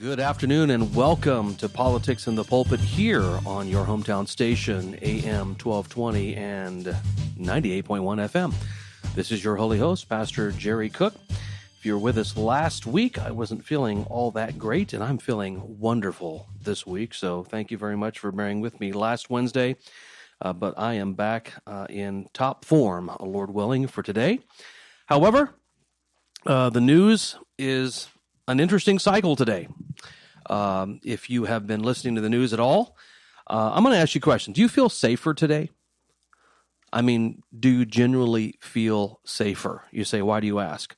Good afternoon and welcome to Politics in the Pulpit here on your hometown station, AM 1220 and 98.1 FM. This is your holy host, Pastor Jerry Cook. If you were with us last week, I wasn't feeling all that great, and I'm feeling wonderful this week, so thank you very much for bearing with me last Wednesday. But I am back in top form, Lord willing, for today. However, the news is an interesting cycle today. If you have been listening to the news at all, I'm going to ask you a question. Do you feel safer today? I mean, do you genuinely feel safer? You say, why do you ask?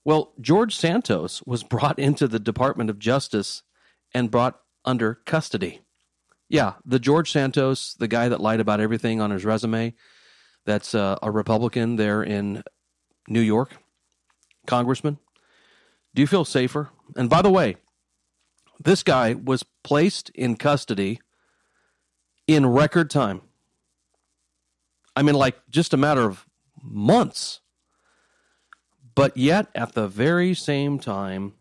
Well, George Santos was brought into the Department of Justice and brought under custody. Yeah, the George Santos, the guy that lied about everything on his resume, that's a Republican there in New York, congressman. Do you feel safer? And by the way, this guy was placed in custody in record time. I mean, like just a matter of months. But yet, at the very same time,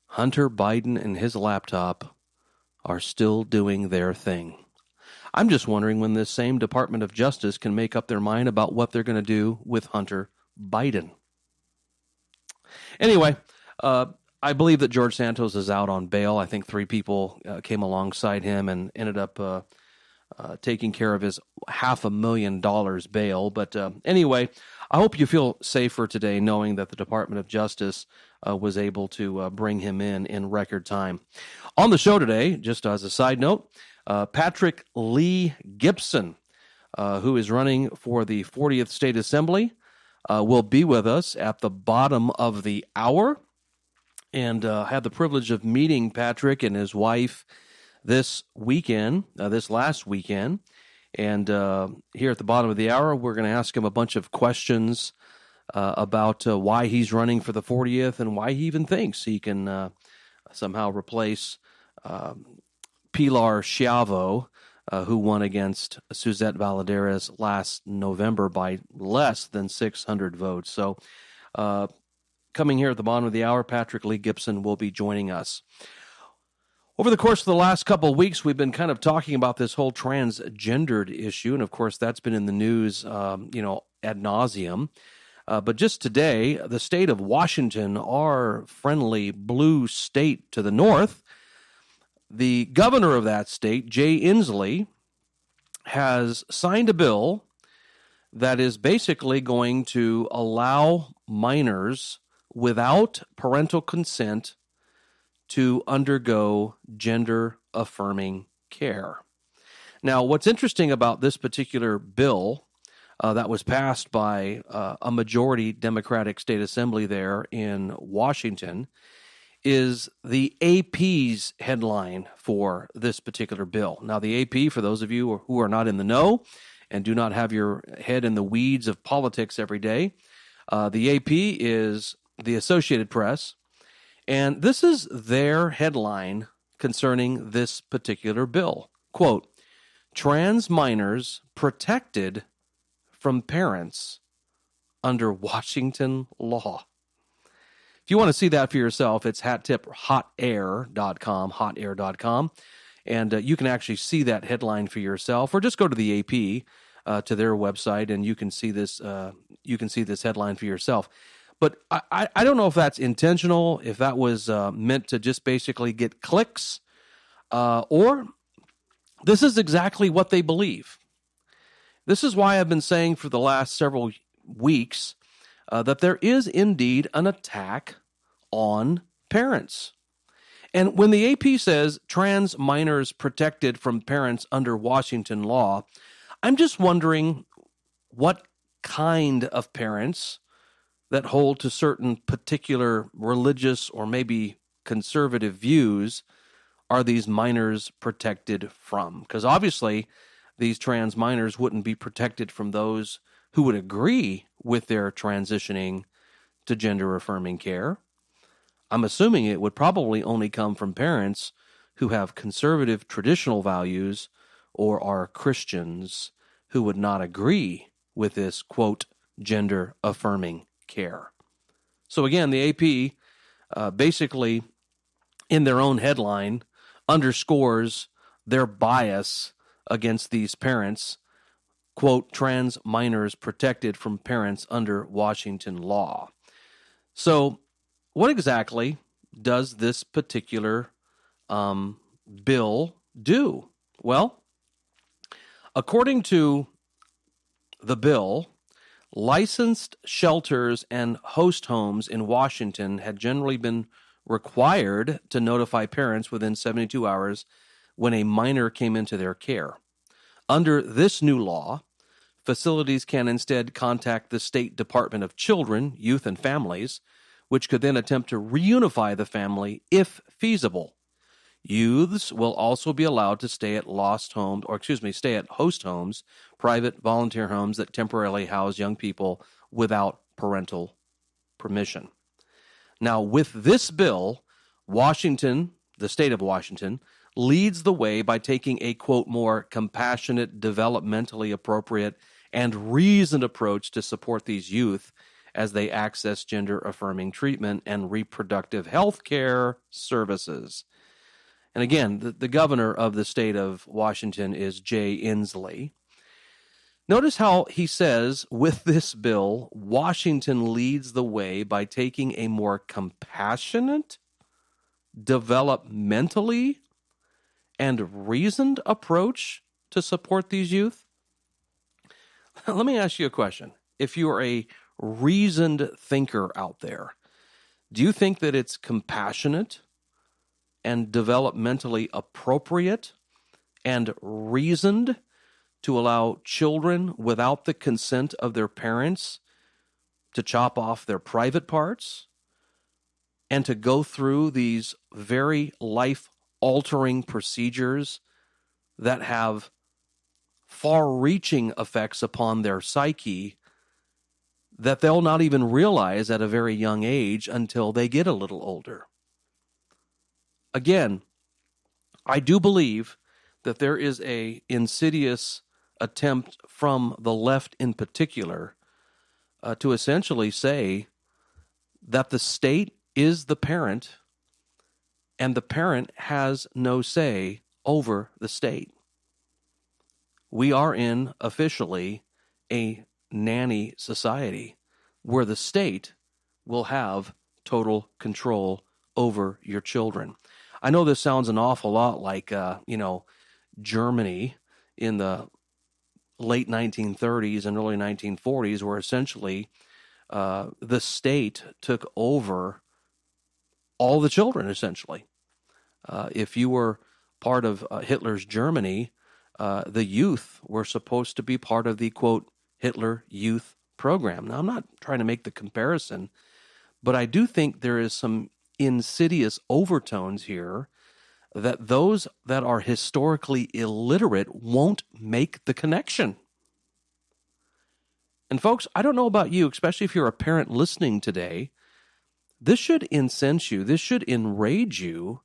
Hunter Biden and his laptop are still doing their thing. I'm just wondering when this same Department of Justice can make up their mind about what they're going to do with Hunter Biden. Anyway, I believe that George Santos is out on bail. I think 3 people came alongside him and ended up taking care of his $500,000 bail. But anyway, I hope you feel safer today knowing that the Department of Justice was able to bring him in record time. On the show today, just as a side note, Patrick Gibson, who is running for the 40th State Assembly, will be with us at the bottom of the hour. And had the privilege of meeting Patrick and his wife this last weekend. And here at the bottom of the hour, we're going to ask him a bunch of questions about why he's running for the 40th and why he even thinks he can somehow replace Pilar Schiavo, who won against Suzette Valladares last November by less than 600 votes. So, coming here at the bottom of the hour, Patrick Gibson will be joining us. Over the course of the last couple of weeks, we've been kind of talking about this whole transgendered issue, and of course, that's been in the news, ad nauseum. But just today, the state of Washington, our friendly blue state to the north, the governor of that state, Jay Inslee, has signed a bill that is basically going to allow minors without parental consent to undergo gender-affirming care. Now, what's interesting about this particular bill that was passed by a majority Democratic state assembly there in Washington is the AP's headline for this particular bill. Now, the AP, for those of you who are not in the know and do not have your head in the weeds of politics every day, the AP is the Associated Press, and this is their headline concerning this particular bill. Quote, trans minors protected from parents under Washington law. If you want to see that for yourself, it's hotair.com, and you can actually see that headline for yourself, or just go to the AP, to their website, and you can see this headline for yourself. But I don't know if that's intentional, if that was meant to just basically get clicks, or this is exactly what they believe. This is why I've been saying for the last several weeks that there is indeed an attack on parents. And when the AP says trans minors protected from parents under Washington law, I'm just wondering what kind of parents that hold to certain particular religious or maybe conservative views are these minors protected from? Because obviously these trans minors wouldn't be protected from those who would agree with their transitioning to gender-affirming care. I'm assuming it would probably only come from parents who have conservative traditional values or are Christians who would not agree with this, quote, gender-affirming care. So again, the AP basically in their own headline, underscores their bias against these parents. Quote, trans minors protected from parents under Washington law. So what exactly does this particular bill do? Well, according to the bill, licensed shelters and host homes in Washington had generally been required to notify parents within 72 hours when a minor came into their care. Under this new law, facilities can instead contact the State Department of Children, Youth, and Families, which could then attempt to reunify the family if feasible. Youths will also be allowed to stay at stay at host homes, private volunteer homes that temporarily house young people without parental permission. Now, with this bill, Washington, the state of Washington, leads the way by taking a, quote, more compassionate, developmentally appropriate, and reasoned approach to support these youth as they access gender-affirming treatment and reproductive health care services. And again, the governor of the state of Washington is Jay Inslee. Notice how he says, with this bill, Washington leads the way by taking a more compassionate, developmentally, and reasoned approach to support these youth. Let me ask you a question. If you are a reasoned thinker out there, do you think that it's compassionate and developmentally appropriate and reasoned to allow children without the consent of their parents to chop off their private parts and to go through these very life-altering procedures that have far-reaching effects upon their psyche that they'll not even realize at a very young age until they get a little older? Again, I do believe that there is a insidious attempt from the left in particular to essentially say that the state is the parent and the parent has no say over the state. We are in officially a nanny society where the state will have total control over your children. I know this sounds an awful lot like, Germany in the late 1930s and early 1940s, where essentially the state took over all the children, essentially. If you were part of Hitler's Germany, the youth were supposed to be part of the, quote, Hitler Youth Program. Now, I'm not trying to make the comparison, but I do think there is some insidious overtones here that those that are historically illiterate won't make the connection. And folks, I don't know about you, especially if you're a parent listening today, this should incense you, this should enrage you,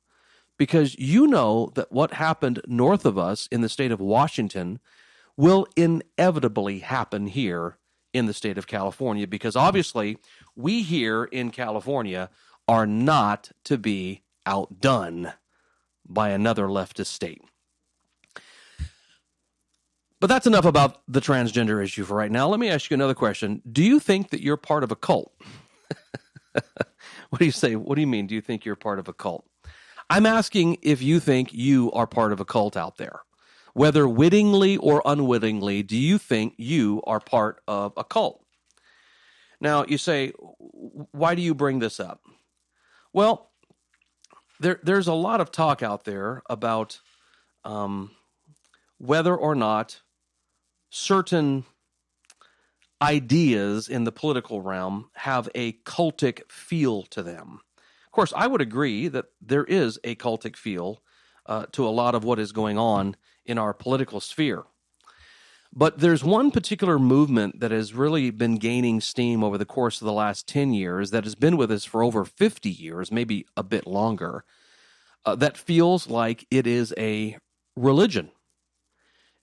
because you know that what happened north of us in the state of Washington will inevitably happen here in the state of California, because obviously we here in California are not to be outdone by another leftist state. But that's enough about the transgender issue for right now. Let me ask you another question. Do you think that you're part of a cult? What do you say? What do you mean? Do you think you're part of a cult? I'm asking if you think you are part of a cult out there. Whether wittingly or unwittingly, do you think you are part of a cult? Now, you say, why do you bring this up? Well, there's a lot of talk out there about whether or not certain ideas in the political realm have a cultic feel to them. Of course, I would agree that there is a cultic feel to a lot of what is going on in our political sphere. But there's one particular movement that has really been gaining steam over the course of the last 10 years that has been with us for over 50 years, maybe a bit longer, that feels like it is a religion.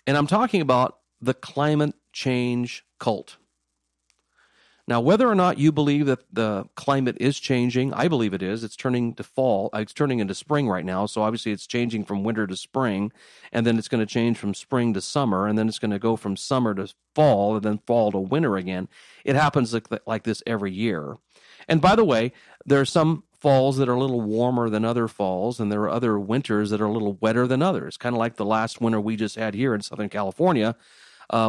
And I'm talking about the climate change cult. Now, whether or not you believe that the climate is changing, I believe it is. It's turning to fall. It's turning into spring right now. So obviously it's changing from winter to spring, and then it's going to change from spring to summer, and then it's going to go from summer to fall, and then fall to winter again. It happens like this every year. And by the way, there are some falls that are a little warmer than other falls, and there are other winters that are a little wetter than others. Kind of like the last winter we just had here in Southern California.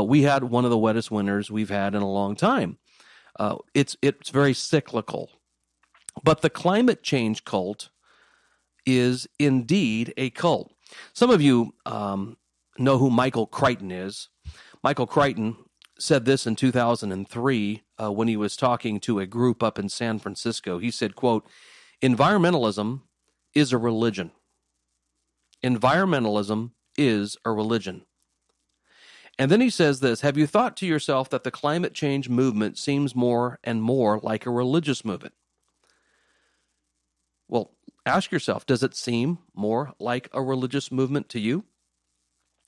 We had one of the wettest winters we've had in a long time. It's very cyclical. But the climate change cult is indeed a cult. Some of you know who Michael Crichton is. Michael Crichton said this in 2003 when he was talking to a group up in San Francisco. He said, quote, "Environmentalism is a religion. Environmentalism is a religion." And then he says this, "Have you thought to yourself that the climate change movement seems more and more like a religious movement?" Well, ask yourself, does it seem more like a religious movement to you?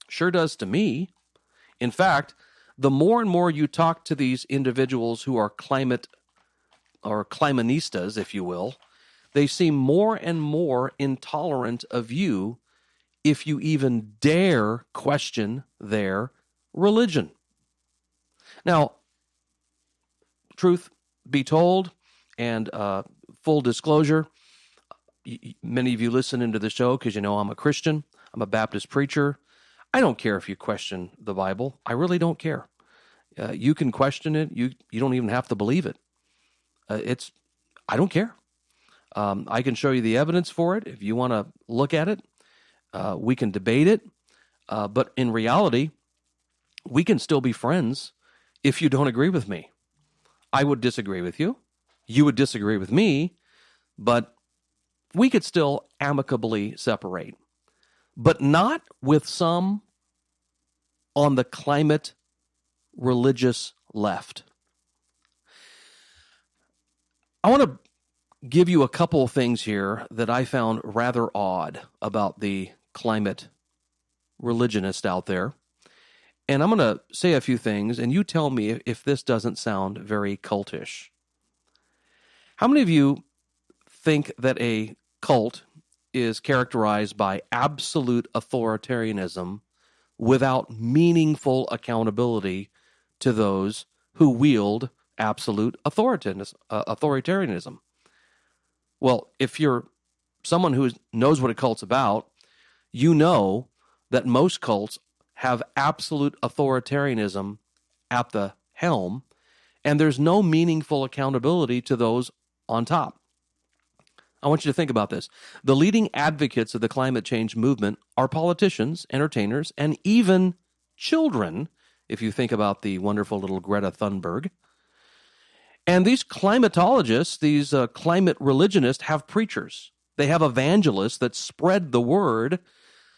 Sure does to me. In fact, the more and more you talk to these individuals who are climate or climanistas, if you will, they seem more and more intolerant of you if you even dare question their religion. Now, truth be told, and full disclosure, many of you listen into the show because you know I'm a Christian. I'm a Baptist preacher. I don't care if you question the Bible. I really don't care. You can question it. You don't even have to believe it. I don't care. I can show you the evidence for it. If you want to look at it, we can debate it. But in reality, we can still be friends if you don't agree with me. I would disagree with you. You would disagree with me, but we could still amicably separate. But not with some on the climate religious left. I want to give you a couple of things here that I found rather odd about the climate religionist out there. And I'm going to say a few things, and you tell me if this doesn't sound very cultish. How many of you think that a cult is characterized by absolute authoritarianism without meaningful accountability to those who wield absolute authoritarianism? Well, if you're someone who knows what a cult's about, you know that most cults have absolute authoritarianism at the helm, and there's no meaningful accountability to those on top. I want you to think about this. The leading advocates of the climate change movement are politicians, entertainers, and even children, if you think about the wonderful little Greta Thunberg. And these climatologists, these climate religionists, have preachers. They have evangelists that spread the word,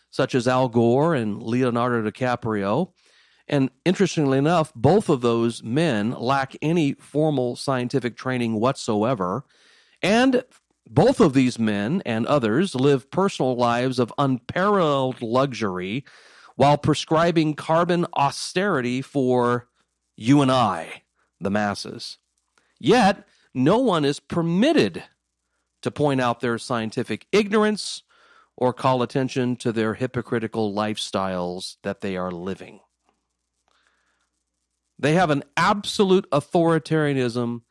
such as Al Gore and Leonardo DiCaprio. And interestingly enough, both of those men lack any formal scientific training whatsoever. And both of these men and others live personal lives of unparalleled luxury while prescribing carbon austerity for you and I, the masses. Yet, no one is permitted to point out their scientific ignorance or call attention to their hypocritical lifestyles that they are living. They have an absolute authoritarianism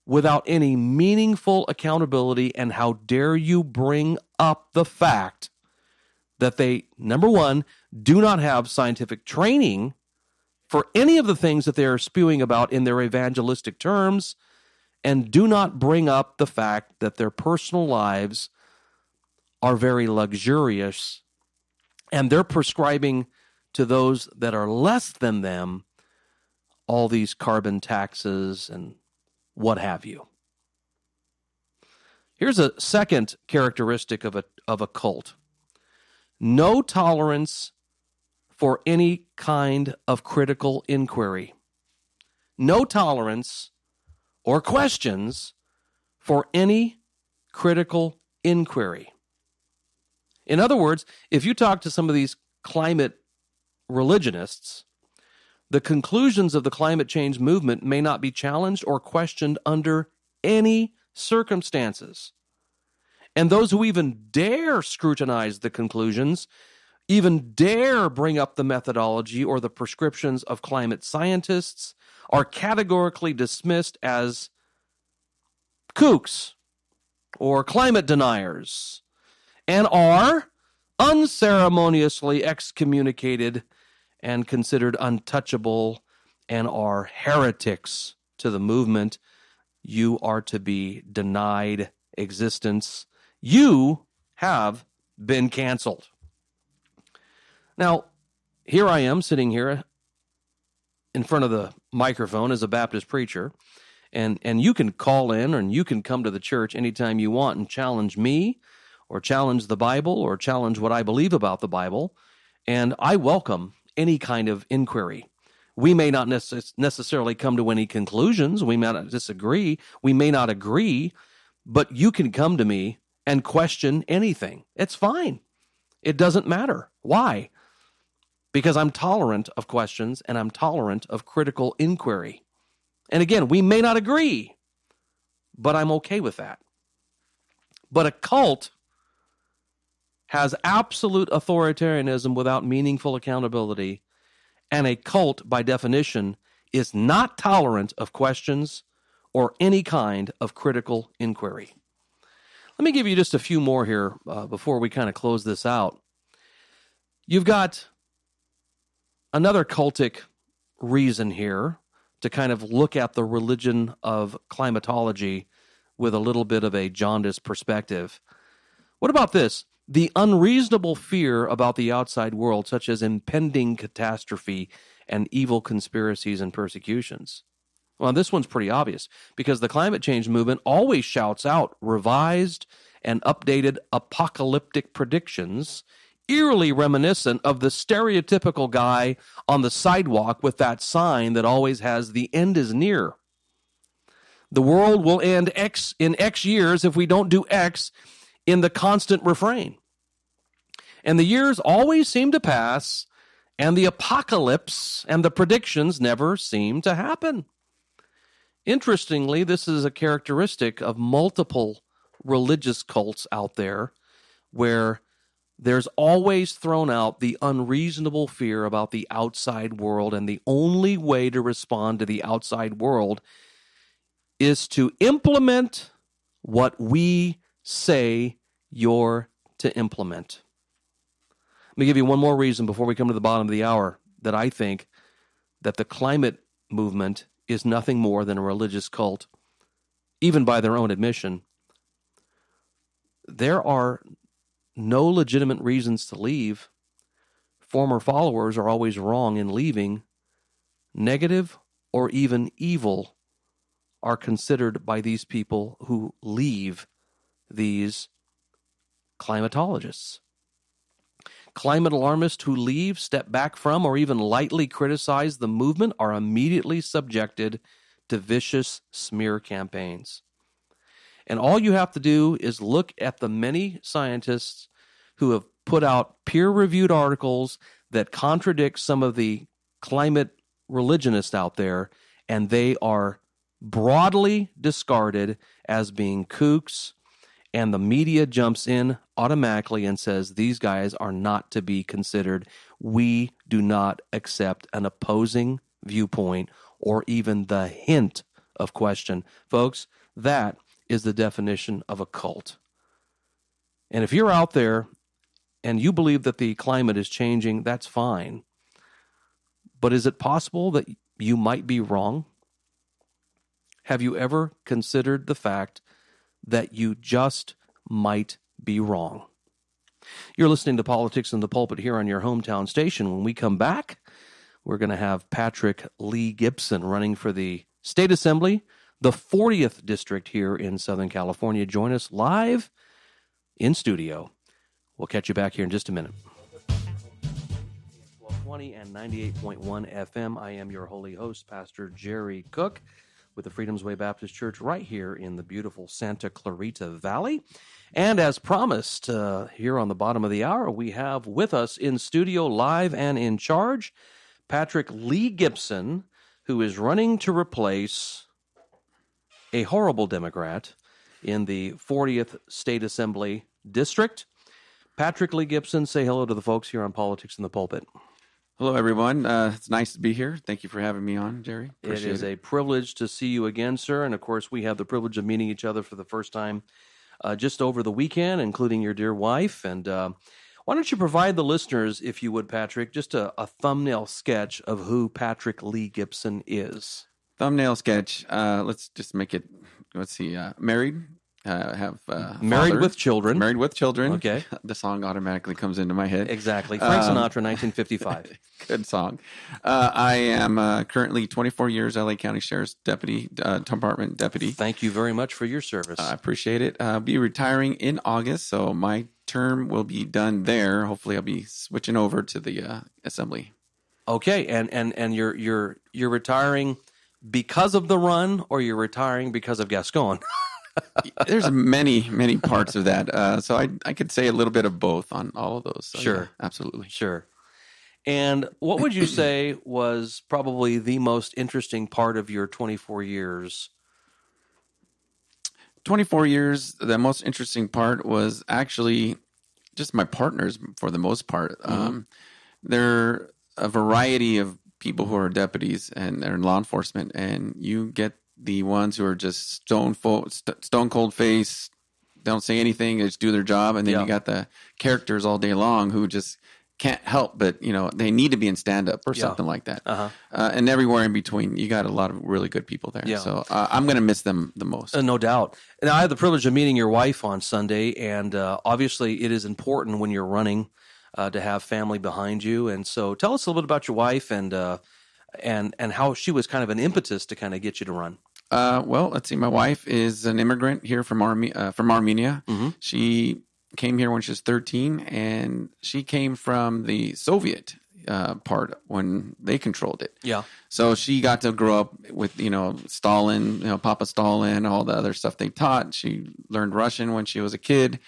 without any meaningful accountability, and how dare you bring up the fact that they, number one, do not have scientific training for any of the things that they are spewing about in their evangelistic terms, and do not bring up the fact that their personal lives are very luxurious, and they're prescribing to those that are less than them all these carbon taxes and what have you. Here's a second characteristic of a cult. No tolerance for any kind of critical inquiry. No tolerance or questions for any critical inquiry. In other words, if you talk to some of these climate religionists, The conclusions of the climate change movement may not be challenged or questioned under any circumstances. And those who even dare scrutinize the conclusions, even dare bring up the methodology or the prescriptions of climate scientists, are categorically dismissed as kooks or climate deniers and are unceremoniously excommunicated and considered untouchable and are heretics to the movement. You are to be denied existence. You have been canceled. Now, here I am sitting here in front of the microphone as a Baptist preacher, and you can call in and you can come to the church anytime you want and challenge me or challenge the Bible or challenge what I believe about the Bible, and I welcome any kind of inquiry. We may not necessarily come to any conclusions. We may not disagree. We may not agree, but you can come to me and question anything. It's fine. It doesn't matter. Why? Because I'm tolerant of questions and I'm tolerant of critical inquiry. And again, we may not agree, but I'm okay with that. But a cult has absolute authoritarianism without meaningful accountability, and a cult, by definition, is not tolerant of questions or any kind of critical inquiry. Let me give you just a few more here before we kind of close this out. You've got another cultic reason here to kind of look at the religion of climatology with a little bit of a jaundiced perspective. What about this? The unreasonable fear about the outside world, such as impending catastrophe and evil conspiracies and persecutions. Well, this one's pretty obvious because the climate change movement always shouts out revised and updated apocalyptic predictions, eerily reminiscent of the stereotypical guy on the sidewalk with that sign that always has "the end is near." The world will end X in X years if we don't do X in the constant refrain. And the years always seem to pass, and the apocalypse and the predictions never seem to happen. Interestingly, this is a characteristic of multiple religious cults out there where there's always thrown out the unreasonable fear about the outside world, and the only way to respond to the outside world is to implement what we say you're to implement. Let me give you one more reason before we come to the bottom of the hour that I think that the climate movement is nothing more than a religious cult, even by their own admission. There are no legitimate reasons to leave. Former followers are always wrong in leaving. Negative or even evil are considered by these people who leave these climatologists. Climate alarmists who leave, step back from, or even lightly criticize the movement are immediately subjected to vicious smear campaigns. And all you have to do is look at the many scientists who have put out peer-reviewed articles that contradict some of the climate religionists out there, and they are broadly discarded as being kooks, and the media jumps in automatically and says these guys are not to be considered. We do not accept an opposing viewpoint or even the hint of question. Folks, that is the definition of a cult. And if you're out there and you believe that the climate is changing, that's fine. But is it possible that you might be wrong? Have you ever considered the fact that you just might be wrong? You're listening to Politics in the Pulpit here on your hometown station. When we come back, we're going to have Patrick Lee Gibson running for the State Assembly, the 40th District here in Southern California. Join us live in studio. We'll catch you back here in just a minute. 1220 and 98.1 FM. I am your holy host, Pastor Jerry Cook, with the Freedom's Way Baptist Church right here in the beautiful Santa Clarita Valley. And as promised, here on the bottom of the hour, we have with us in studio, live and in charge, Patrick Lee Gibson, who is running to replace a horrible Democrat in the 40th State Assembly District. Patrick Lee Gibson, say hello to the folks here on Politics in the Pulpit. Hello, everyone. It's nice to be here. Thank you for having me on, Jerry. Appreciate it. It is a privilege to see you again, sir. And, of course, we have the privilege of meeting each other for the first time just over the weekend, including your dear wife. And why don't you provide the listeners, if you would, Patrick, just a thumbnail sketch of who Patrick Lee Gibson is? Thumbnail sketch. Let's just make it, married. Have Married father, with children. Married with children. Okay. The song automatically comes into my head. Exactly. Frank Sinatra, 1955. Good song. I am currently 24 years LA County Sheriff's Deputy, Department Deputy. Thank you very much for your service. I appreciate it. I'll be retiring in August, so my term will be done there. Hopefully I'll be switching over to the Assembly. Okay, and you're retiring because of the run, or you're retiring because of Gascon? There's many parts of that. So I could say a little bit of both on all of those. So, sure. Yeah, absolutely. Sure. And what would you say was probably the most interesting part of your 24 years? 24 years, the most interesting part was actually just my partners for the most part. Mm-hmm. They're a variety of people who are deputies and they're in law enforcement, and you get the ones who are just stone cold face, don't say anything, they just do their job. And then you got the characters all day long who just can't help but, they need to be in stand-up or something like that. Uh-huh. And everywhere in between, you got a lot of really good people there. Yeah. So I'm going to miss them the most. No doubt. And I had the privilege of meeting your wife on Sunday, and obviously it is important when you're running to have family behind you. And so tell us a little bit about your wife and how she was kind of an impetus to kind of get you to run. Well, let's see. My wife is an immigrant here from Armenia. Mm-hmm. She came here when she was 13, and she came from the Soviet part when they controlled it. Yeah. So she got to grow up with, Stalin, Papa Stalin, all the other stuff they taught. She learned Russian when she was a kid.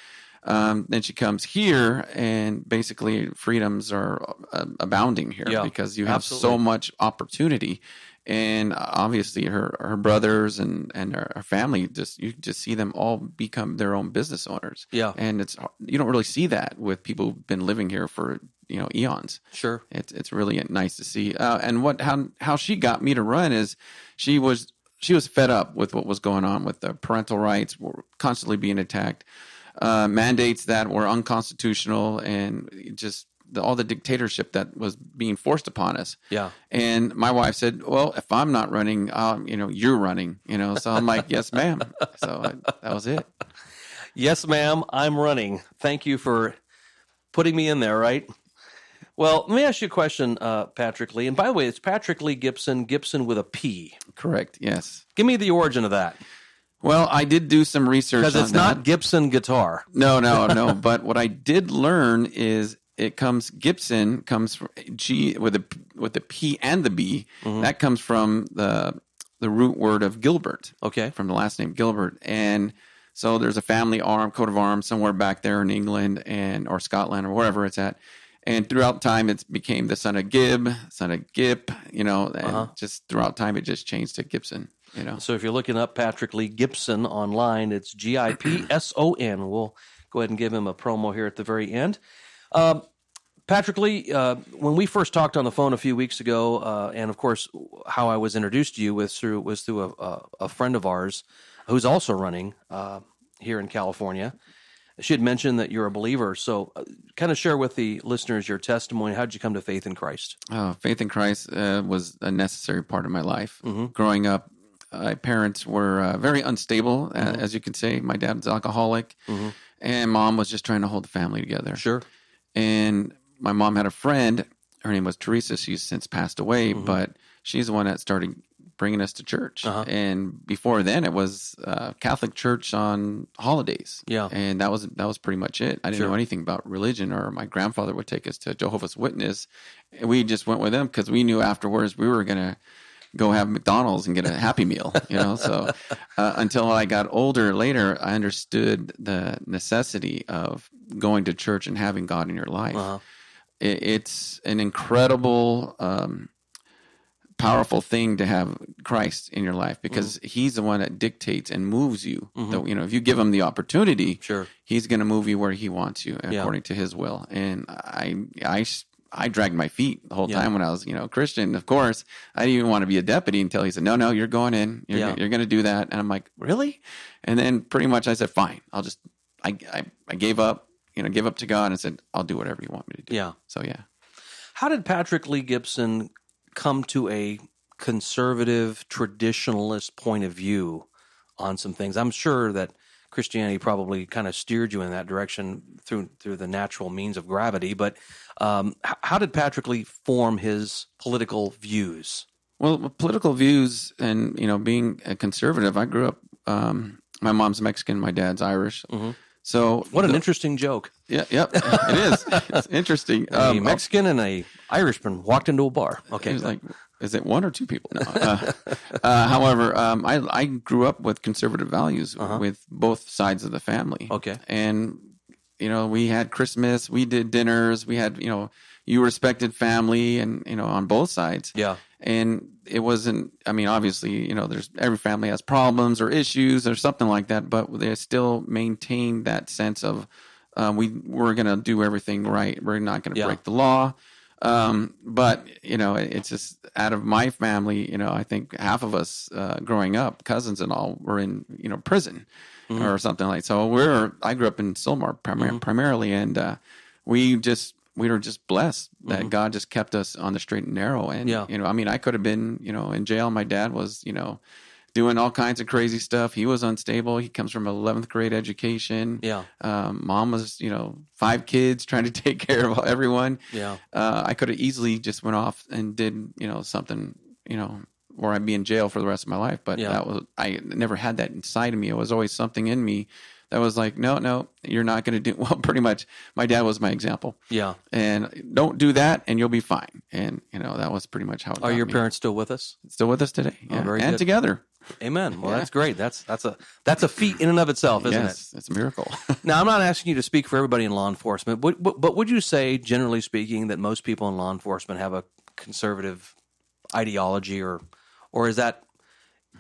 Then she comes here, and basically freedoms are abounding here because you have so much opportunity. And obviously her brothers and her family, you just see them all become their own business owners. Yeah. And you don't really see that with people who've been living here for, eons. Sure. It's really nice to see. And how she got me to run is she was fed up with what was going on with the parental rights were constantly being attacked, mandates that were unconstitutional, and just all the dictatorship that was being forced upon us. Yeah. And my wife said, well, if I'm not running, you're running, so I'm like, yes, ma'am. So that was it. Yes, ma'am, I'm running. Thank you for putting me in there, right? Well, let me ask you a question, Patrick Lee. And by the way, it's Patrick Lee Gibson with a P. Correct. Yes. Give me the origin of that. Well, I did do some research on that. Because it's not Gibson guitar. No. But what I did learn is Gibson comes from G with the P and the B. Mm-hmm. That comes from the root word of Gilbert. Okay. From the last name Gilbert. And so there's a family coat of arms somewhere back there in England or Scotland or wherever it's at. And throughout time, it became the son of Gib, and just throughout time, it just changed to Gibson. So if you're looking up Patrick Lee Gibson online, it's Gipson. We'll go ahead and give him a promo here at the very end. Patrick Lee, when we first talked on the phone a few weeks ago, and of course, how I was introduced to you was through a friend of ours who's also running here in California. She had mentioned that you're a believer, so kind of share with the listeners your testimony. How did you come to faith in Christ? Faith in Christ was a necessary part of my life. Mm-hmm. Growing up, my parents were very unstable, mm-hmm. As you can say. My dad was alcoholic, mm-hmm. and mom was just trying to hold the family together. Sure. And my mom had a friend. Her name was Teresa. She's since passed away, mm-hmm. but she's the one that started bringing us to church. Uh-huh. And before then, it was Catholic church on holidays. Yeah. And that was pretty much it. I didn't know anything about religion, or my grandfather would take us to Jehovah's Witness. And we just went with them because we knew afterwards we were going to go have McDonald's and get a Happy Meal, So until I got older later, I understood the necessity of going to church and having God in your life. Uh-huh. it's an incredible, powerful thing to have Christ in your life, because he's the one that dictates and moves you. So, if you give him the opportunity, Sure. he's going to move you where he wants you according to his will. And I dragged my feet the whole time when I was, Christian. Of course, I didn't even want to be a deputy until he said, no, you're going in. You're going to do that. And I'm like, really? And then pretty much I said, fine. I gave up, give up to God and said, I'll do whatever you want me to do. Yeah. So, yeah. How did Patrick Lee Gibson come to a conservative, traditionalist point of view on some things? I'm sure that Christianity probably kind of steered you in that direction through the natural means of gravity. But how did Patrick Lee form his political views? Well, political views and, being a conservative, I grew up, my mom's Mexican, my dad's Irish. So what an interesting joke. Yeah, it is. It's interesting. A Mexican and a Irishman walked into a bar. Okay. It was like, is it one or two people? No. However, I grew up with conservative values with both sides of the family. Okay. And, we had Christmas, we did dinners, we had, you respected family and, on both sides. Yeah. And it wasn't, obviously, there's every family has problems or issues or something like that, but they still maintain that sense of we're going to do everything right. We're not going to break the law. But, it's just out of my family, I think half of us growing up, cousins and all, were in, prison or something like that. So I grew up in Sylmar primarily, and we were just blessed that God just kept us on the straight and narrow. And, I could have been, in jail. My dad was, doing all kinds of crazy stuff. He was unstable. He comes from an 11th grade education. Yeah. Mom was, 5 kids trying to take care of everyone. Yeah. I could have easily just went off and did, something, or I'd be in jail for the rest of my life. But I never had that inside of me. It was always something in me that was like, no, you're not going to do, well, pretty much my dad was my example. Yeah. And don't do that and you'll be fine. And, that was pretty much how it Are your parents still with us? Still with us today. Yeah. Oh, very and good. Together. Amen. Well, that's great. That's a feat in and of itself, isn't it? It's a miracle. Now, I'm not asking you to speak for everybody in law enforcement, but would you say, generally speaking, that most people in law enforcement have a conservative ideology, or is that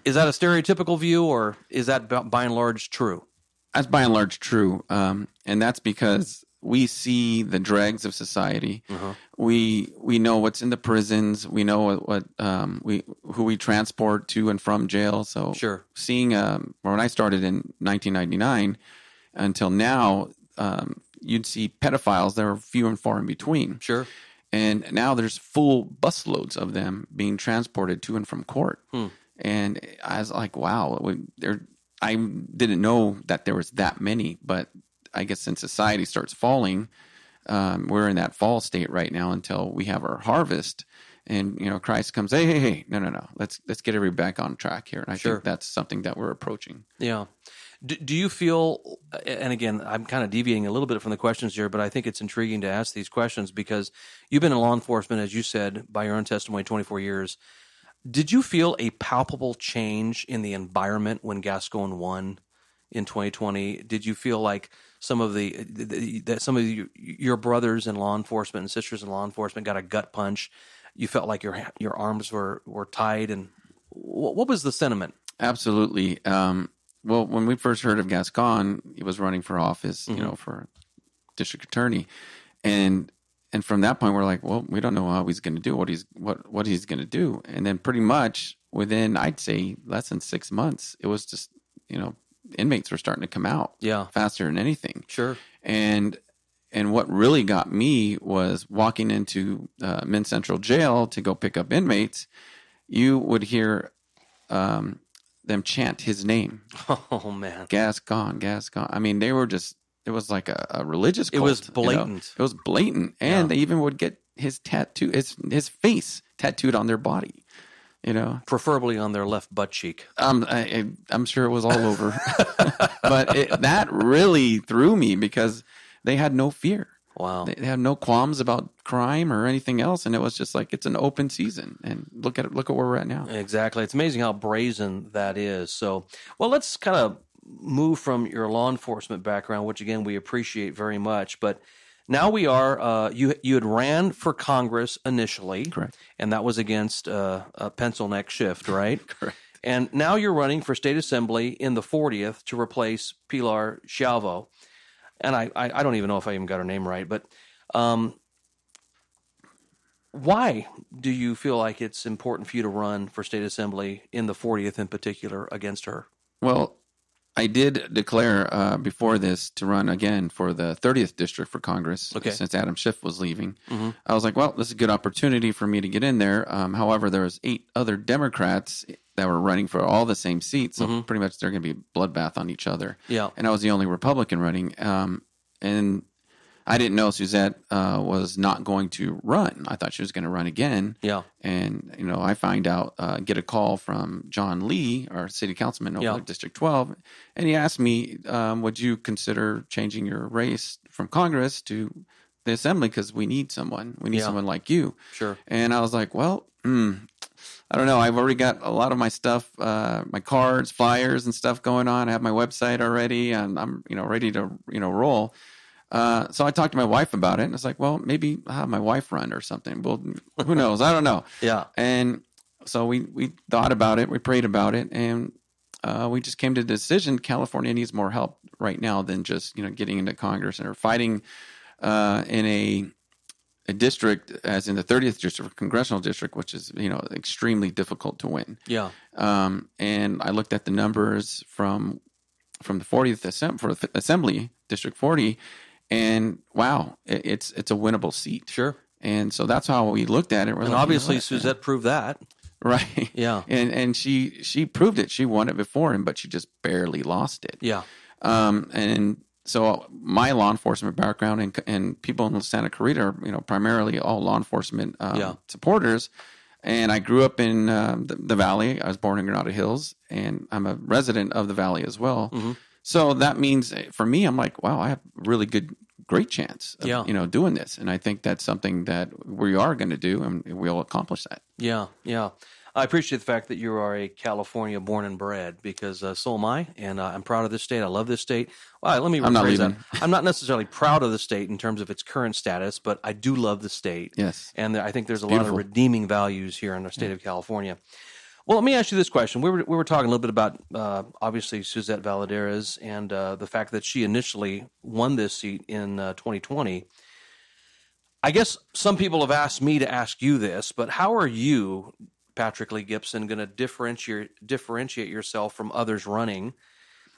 a stereotypical view, or is that by and large true? That's by and large true, and that's because we see the dregs of society. We know what's in the prisons. We know what who we transport to and from jail. So sure, seeing when I started in 1999 until now, you'd see pedophiles. There are few and far in between. Sure, and now there's full busloads of them being transported to and from court. And I was like, wow, I didn't know that there was that many, but I guess since society starts falling, we're in that fall state right now until we have our harvest, and Christ comes, hey, no, let's get everybody back on track here, and I think that's something that we're approaching. Yeah. Do you feel, and again, I'm kind of deviating a little bit from the questions here, but I think it's intriguing to ask these questions because you've been in law enforcement, as you said, by your own testimony, 24 years. Did you feel a palpable change in the environment when Gascon won in 2020? Did you feel like some of your brothers in law enforcement and sisters in law enforcement got a gut punch? You felt like your arms were tied, and what was the sentiment? Absolutely. Well, when we first heard of Gascon, he was running for office, for district attorney, and from that point, we're like, well, we don't know how he's going to do what he's going to do. And then pretty much within, I'd say, less than 6 months, it was just, inmates were starting to come out faster than anything. Sure. And what really got me was walking into Men's Central Jail to go pick up inmates. You would hear them chant his name. Oh, man. Gascon. I mean, they were just... It was like a religious cult. It was blatant. It was blatant. And they even would get his tattoo, his face tattooed on their body, Preferably on their left butt cheek. I'm sure it was all over. But that really threw me because they had no fear. Wow. They had no qualms about crime or anything else. And it was just like, it's an open season. And look at where we're at now. Exactly. It's amazing how brazen that is. So, well, let's kind of move from your law enforcement background, which again we appreciate very much, but Now we are. You had ran for Congress initially, Correct. and that was against a pencil neck shift, right? Correct. And now you're running for state assembly in the 40th to replace Pilar Schiavo. And I don't even know if I even got her name right, but why do you feel like it's important for you to run for state assembly in the 40th in particular against her? Well, I did declare before this to run again for the 30th district for Congress since Adam Schiff was leaving. Mm-hmm. I was like, well, this is a good opportunity for me to get in there. However, there was 8 other Democrats that were running for all the same seats, so pretty much they're going to be a bloodbath on each other. Yeah. And I was the only Republican running. And I didn't know Suzette was not going to run. I thought she was going to run again. Yeah. And, I find out, get a call from John Lee, our city councilman over District 12, and he asked me, would you consider changing your race from Congress to the assembly because we need someone. We need someone like you. Sure. And I was like, well, I don't know. I've already got a lot of my stuff, my cards, flyers and stuff going on. I have my website already, and I'm, ready to, roll. So I talked to my wife about it, and it's like, well, maybe I'll have my wife run or something. Well, who knows? I don't know. Yeah. And so we thought about it, we prayed about it, and we just came to the decision California needs more help right now than just, getting into Congress or fighting in a district as in the 30th district, congressional district, which is, extremely difficult to win. Yeah. And I looked at the numbers from the 40th Assembly, District 40, and wow, it's a winnable seat. Sure. And so that's how we looked at it. And obviously Suzette proved that. Right. Yeah. And she proved it. She won it before him, but she just barely lost it. Yeah. And so my law enforcement background and people in Santa Clarita are, primarily all law enforcement supporters. And I grew up in the Valley. I was born in Granada Hills, and I'm a resident of the Valley as well. Mm-hmm. So that means for me, I'm like, wow, I have a really great chance of, doing this. And I think that's something that we are going to do, and we'll accomplish that. Yeah, yeah. I appreciate the fact that you are a California born and bred, because so am I, and I'm proud of this state. I love this state. Well, let me rephrase that. I'm not necessarily proud of the state in terms of its current status, but I do love the state. Yes. And I think there's a lot of redeeming values here in the state of California. Well, let me ask you this question. We were talking a little bit about, obviously, Suzette Valladares and the fact that she initially won this seat in 2020. I guess some people have asked me to ask you this, but how are you, Patrick Lee Gibson, going to differentiate yourself from others running?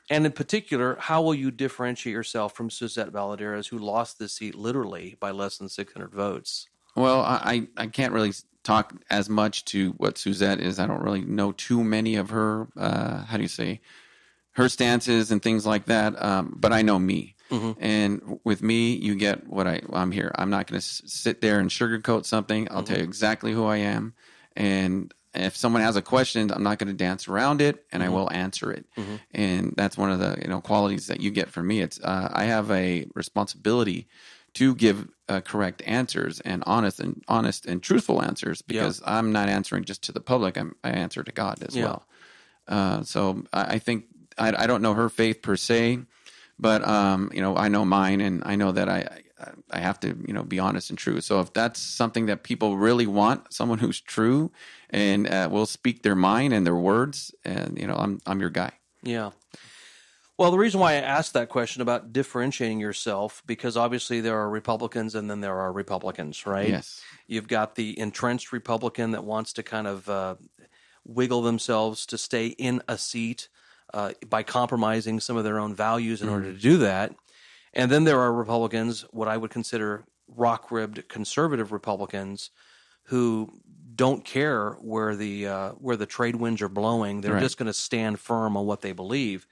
And in particular, how will you differentiate yourself from Suzette Valladares, who lost this seat literally by less than 600 votes? Well, I can't really talk as much to what Suzette is. I don't really know too many of her, her stances and things like that. But I know me. Mm-hmm. And with me, you get what I'm here. I'm not going to sit there and sugarcoat something. I'll tell you exactly who I am. And if someone has a question, I'm not going to dance around it, and I will answer it. Mm-hmm. And that's one of the qualities that you get from me. It's I have a responsibility to give correct answers and honest and truthful answers, because I'm not answering just to the public. I answer to God as well. So I think I don't know her faith per se, but I know mine, and I know that I have to be honest and true. So if that's something that people really want, someone who's true and will speak their mind and their words, and I'm your guy. Yeah. Well, the reason why I asked that question about differentiating yourself, because obviously there are Republicans and then there are Republicans, right? Yes. You've got the entrenched Republican that wants to kind of wiggle themselves to stay in a seat by compromising some of their own values in order to do that. And then there are Republicans, what I would consider rock-ribbed conservative Republicans, who don't care where the trade winds are blowing. They're just going to stand firm on what they believe.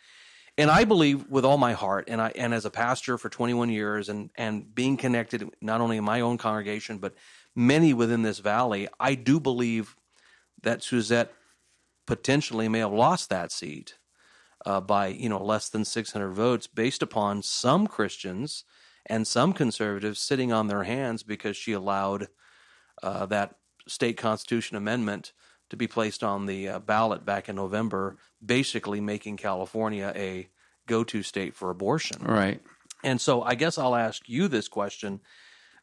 And I believe with all my heart, and as a pastor for 21 years, and being connected not only in my own congregation but many within this valley, I do believe that Suzette potentially may have lost that seat by less than 600 votes, based upon some Christians and some conservatives sitting on their hands because she allowed that state constitution amendment to be placed on the ballot back in November, basically making California a go-to state for abortion. Right. And so I guess I'll ask you this question.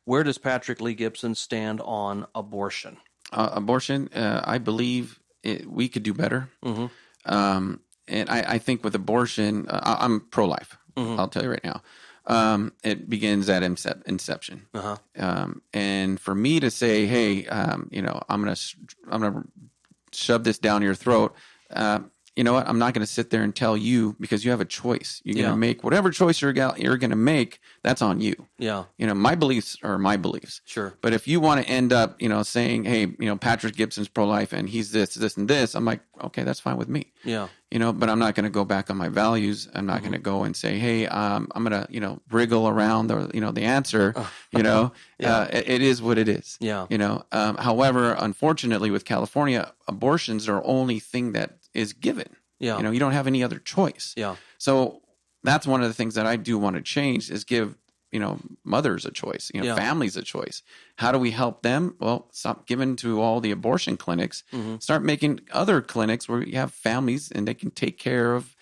Where does Patrick Lee Gibson stand on abortion? Abortion, I believe we could do better. Mm-hmm. And I think with abortion, I'm pro-life. Mm-hmm. I'll tell you right now. It begins at inception. Uh-huh. And for me to say, hey, I'm gonna shove this down your throat. You know what? I'm not going to sit there and tell you, because you have a choice. You're going to make whatever choice you're going to make. That's on you. Yeah. My beliefs are my beliefs. Sure. But if you want to end up, saying, hey, Patrick Gibson's pro-life and he's this, and this, I'm like, okay, that's fine with me. Yeah. But I'm not going to go back on my values. I'm not going to go and say, hey, I'm going to, wriggle around the answer. It is what it is. Yeah. However, unfortunately, with California, abortions are only thing that is given. Yeah. You don't have any other choice. Yeah. So that's one of the things that I do want to change is give, mothers a choice, families a choice. How do we help them? Well, stop giving to all the abortion clinics. Mm-hmm. Start making other clinics where you have families and they can take care of,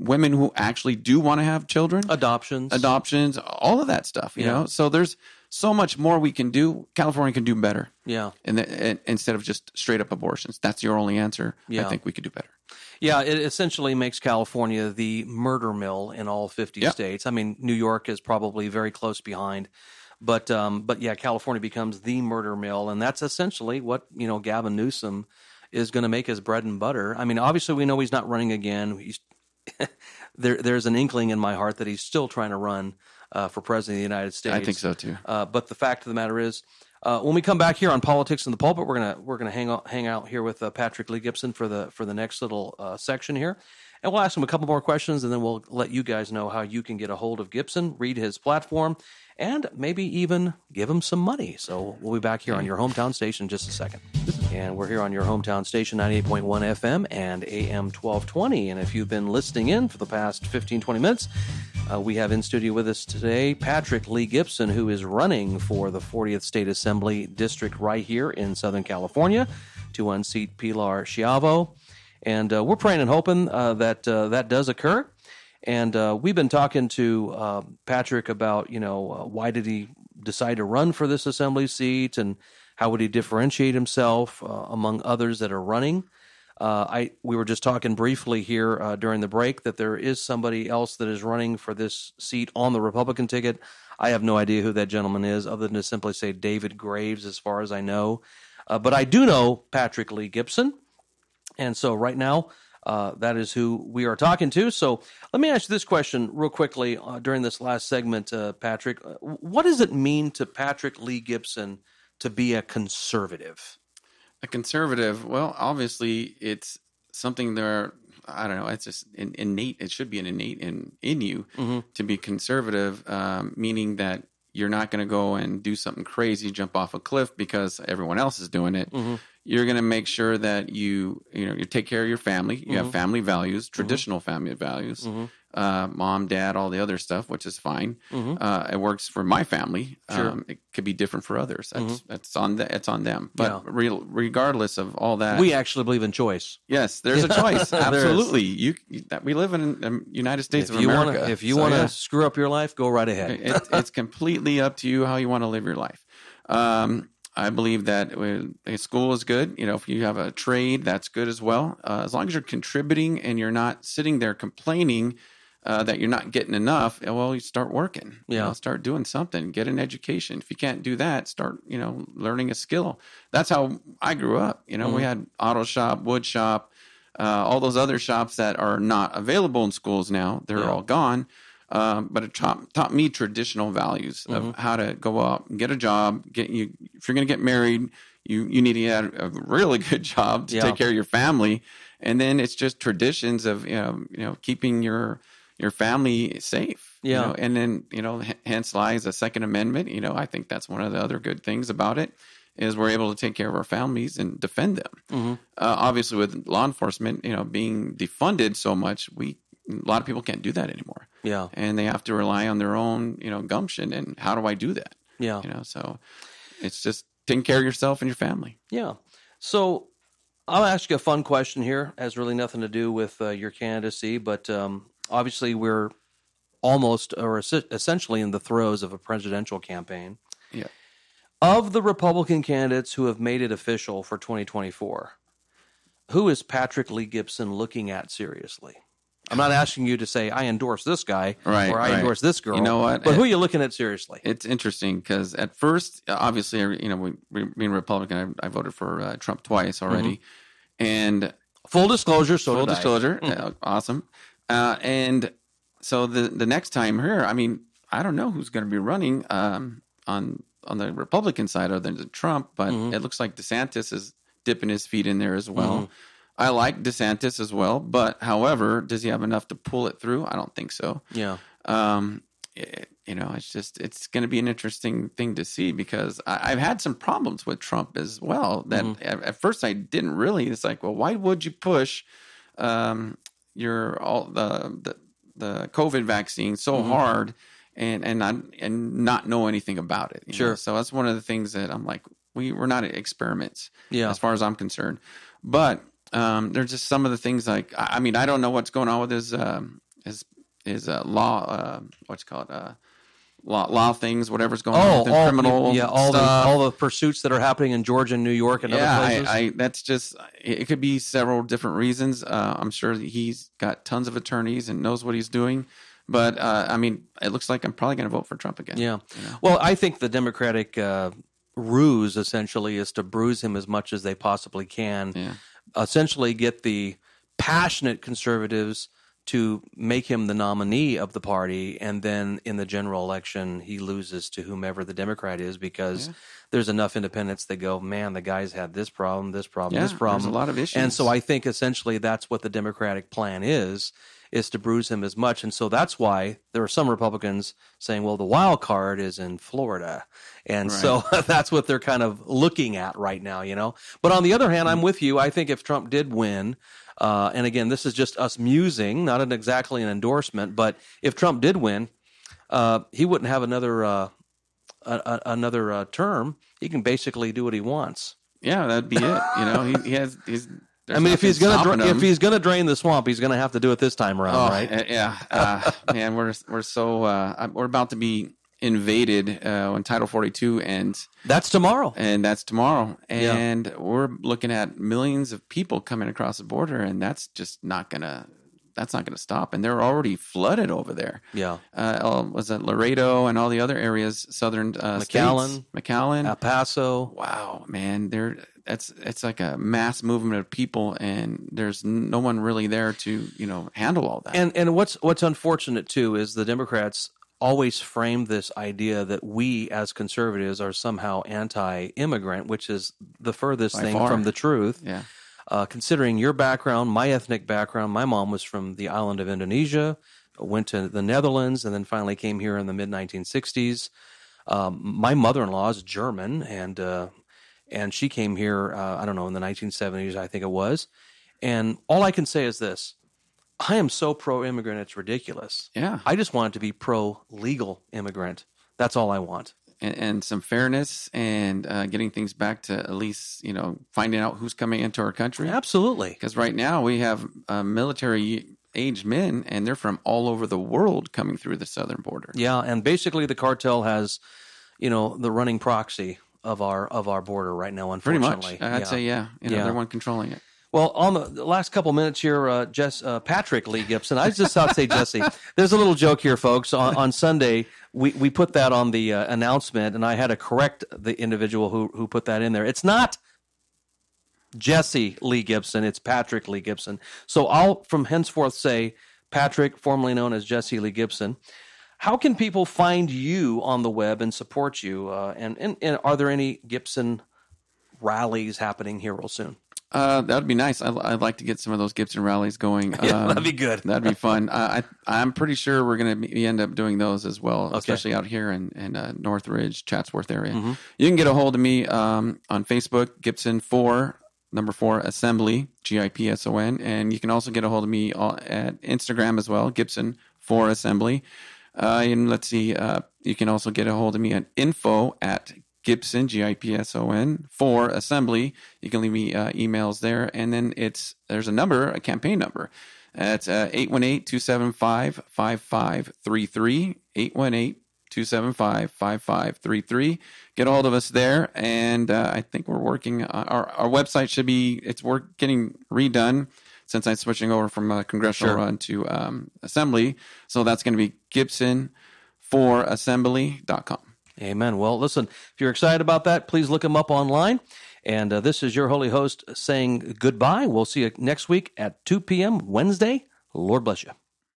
women who actually do want to have children. Adoptions, all of that stuff, you know? So there's so much more we can do. California can do better. Yeah. And instead of just straight up abortions, that's your only answer. Yeah. I think we could do better. Yeah, it essentially makes California the murder mill in all 50 states. I mean, New York is probably very close behind, but yeah, California becomes the murder mill, and that's essentially what Gavin Newsom is going to make his bread and butter. I mean, obviously we know he's not running again. There's an inkling in my heart that he's still trying to run for president of the United States. I think so too. But the fact of the matter is, when we come back here on Politics in the Pulpit, we're gonna hang out here with Patrick Lee Gibson for the next little section here, and we'll ask him a couple more questions, and then we'll let you guys know how you can get a hold of Gibson, read his platform, and maybe even give him some money. So we'll be back here on your hometown station in just a second. And we're here on your hometown station, 98.1 FM and AM 1220. And if you've been listening in for the past 15, 20 minutes, we have in studio with us today Patrick Lee Gibson, who is running for the 40th State Assembly District right here in Southern California to unseat Pilar Schiavo. And we're praying and hoping that does occur. And we've been talking to Patrick about, why did he decide to run for this assembly seat, and how would he differentiate himself among others that are running? We were just talking briefly here during the break that there is somebody else that is running for this seat on the Republican ticket. I have no idea who that gentleman is, other than to simply say David Graves, as far as I know. But I do know Patrick Lee Gibson. And so right now, that is who we are talking to. So let me ask you this question real quickly during this last segment, Patrick. What does it mean to Patrick Lee Gibson to be a conservative? A conservative, well, obviously it's something there, I don't know, it's just innate. It should be an innate in you to be conservative, meaning that you're not going to go and do something crazy, jump off a cliff because everyone else is doing it. Mm-hmm. You're going to make sure that you take care of your family. You have family values, traditional family values, mom, dad, all the other stuff, which is fine. It works for my family. Sure. It could be different for others. It's on them. But regardless of all that, we actually believe in choice. Yes, there's a choice. Absolutely. We live in the United States of America. If you want to screw up your life, go right ahead. It's completely up to you how you want to live your life. I believe that school is good. If you have a trade, that's good as well. As long as you're contributing and you're not sitting there complaining that you're not getting enough, well, you start working. Start doing something. Get an education. If you can't do that, start learning a skill. That's how I grew up. We had auto shop, wood shop, all those other shops that are not available in schools now. They're all gone. But it taught me traditional values of how to go out and get a job. If you're going to get married, you need to get a really good job to take care of your family. And then it's just traditions of keeping your family safe. And then hence lies the Second Amendment. I think that's one of the other good things about it is we're able to take care of our families and defend them. Obviously, with law enforcement, being defunded so much, a lot of people can't do that anymore. Yeah. And they have to rely on their own, gumption. And how do I do that? Yeah. So it's just taking care of yourself and your family. Yeah. So I'll ask you a fun question here. It has really nothing to do with your candidacy, but obviously we're almost or essentially in the throes of a presidential campaign. Yeah. Of the Republican candidates who have made it official for 2024, who is Patrick Lee Gibson looking at seriously? I'm not asking you to say, I endorse this guy or I endorse this girl. You know what? But who are you looking at seriously? It's interesting because at first, obviously, being Republican, I voted for Trump twice already. And full disclosure, full disclosure, awesome. And so the next time here, I mean, I don't know who's going to be running on the Republican side other than Trump, but it looks like DeSantis is dipping his feet in there as well. I like DeSantis as well, but however, does he have enough to pull it through? I don't think so. Yeah. It's going to be an interesting thing to see because I've had some problems with Trump as well. That at first I didn't really. It's like, well, why would you push the COVID vaccine so hard and not know anything about it? You know? So that's one of the things that I'm like, we're not experiments as far as I'm concerned, but. There's just some of the things like I mean I don't know what's going on with his law law things whatever's going on with the criminal all the pursuits that are happening in Georgia and New York and other places. That's just it could be several different reasons. I'm sure that he's got tons of attorneys and knows what he's doing. But I mean, it looks like I'm probably going to vote for Trump again. Yeah. You know? Well, I think the Democratic ruse essentially is to bruise him as much as they possibly can. Yeah. Essentially get the passionate conservatives to make him the nominee of the party, and then in the general election he loses to whomever the Democrat is because there's enough independents that go, man, the guy's had this problem. There's a lot of issues. And so I think essentially that's what the Democratic plan is to bruise him as much. And so that's why there are some Republicans saying, well, the wild card is in Florida. And so that's what they're kind of looking at right now, you know. But on the other hand, I'm with you. I think if Trump did win, and again, this is just us musing, not exactly an endorsement, but if Trump did win, he wouldn't have another term. He can basically do what he wants. Yeah, that'd be it. You know, he's I mean, if he's gonna drain the swamp, he's gonna have to do it this time around, right? Yeah, man, we're about to be invaded when Title 42 ends. That's tomorrow, and we're looking at millions of people coming across the border, and that's just not gonna stop. And they're already flooded over there. Yeah, was it Laredo and all the other areas, southern McAllen, El Paso? Wow, man, it's like a mass movement of people, and there's no one really there to handle all that. And what's unfortunate too is the Democrats always frame this idea that we as conservatives are somehow anti-immigrant, which is the furthest thing from the truth. Yeah. Considering your background, my ethnic background, my mom was from the island of Indonesia, went to the Netherlands, and then finally came here in the mid-1960s. My mother-in-law is German, and she came here, I don't know, in the 1970s, I think it was. And all I can say is this. I am so pro-immigrant, it's ridiculous. Yeah. I just want it to be pro-legal immigrant. That's all I want. And some fairness and getting things back to at least, finding out who's coming into our country. Absolutely. Because right now we have military-aged men, and they're from all over the world coming through the southern border. Yeah, and basically the cartel has, the running proxy of our border right now, unfortunately. Pretty much. I'd say, they're one controlling it. Well, on the last couple minutes here, Patrick Lee Gibson, I just thought to say Jesse. There's a little joke here, folks. On Sunday, we put that on the announcement, and I had to correct the individual who put that in there. It's not Jesse Lee Gibson, it's Patrick Lee Gibson. So I'll from henceforth say Patrick, formerly known as Jesse Lee Gibson. How can people find you on the web and support you? And are there any Gibson rallies happening here real soon? That would be nice. I'd like to get some of those Gibson rallies going. That'd be good. That'd be fun. I'm pretty sure we're going to end up doing those as well, especially out here in Northridge, Chatsworth area. Mm-hmm. You can get a hold of me on Facebook, Gibson 4 Assembly, GIPSON, and you can also get a hold of me at Instagram as well, Gibson 4 Assembly. And let's see, you can also get a hold of me at info@Gibson, GIPSON, 4 Assembly. You can leave me emails there. And then there's a campaign number. That's 818-275-5533, 818-275-5533. Get a hold of us there, and I think we're working our website should be getting redone since I'm switching over from congressional run to assembly. So that's going to be GibsonForAssembly.com. Amen. Well, listen, if you're excited about that, please look him up online. And this is your holy host saying goodbye. We'll see you next week at 2 p.m. Wednesday. Lord bless you.